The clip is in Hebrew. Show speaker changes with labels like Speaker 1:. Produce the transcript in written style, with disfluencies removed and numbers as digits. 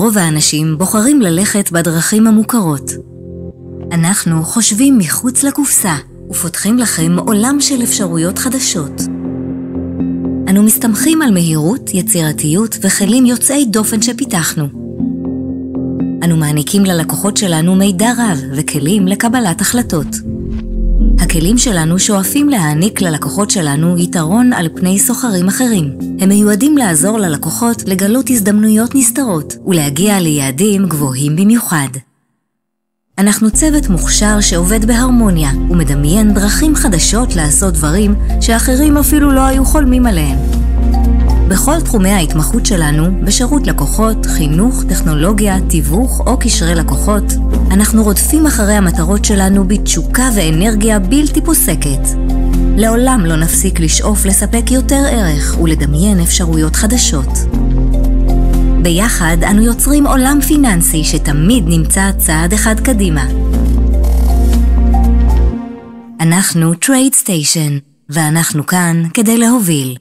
Speaker 1: רוב האנשים בוחרים ללכת בדרכים המוכרות. אנחנו חושבים מחוץ לקופסה ופותחים לכם עולם של אפשרויות חדשות. אנו מסתמכים על מהירות, יצירתיות וכלים יוצאי דופן שפיתחנו. אנו מעניקים ללקוחות שלנו מידע רב וכלים לקבלת החלטות. הכלים שלנו שואפים להעניק ללקוחות שלנו יתרון על פני סוחרים אחרים. הם מיועדים לעזור ללקוחות לגלות הזדמנויות נסתרות ולהגיע ליעדים גבוהים במיוחד. אנחנו צוות מוכשר שעובד בהרמוניה ומדמיין דרכים חדשות לעשות דברים שאחרים אפילו לא היו חולמים עליהם. בכל תחומי ההתמחות שלנו, בשירות לקוחות, חינוך, טכנולוגיה, תיווך או קשרי לקוחות, אנחנו רודפים אחרי המטרות שלנו בתשוקה ואנרגיה בלתי פוסקת. לעולם לא נפסיק לשאוף לספק יותר ערך ולדמיין אפשרויות חדשות. ביחד אנו יוצרים עולם פיננסי שתמיד נמצא צעד אחד קדימה. אנחנו TradeStation, ואנחנו כאן כדי להוביל.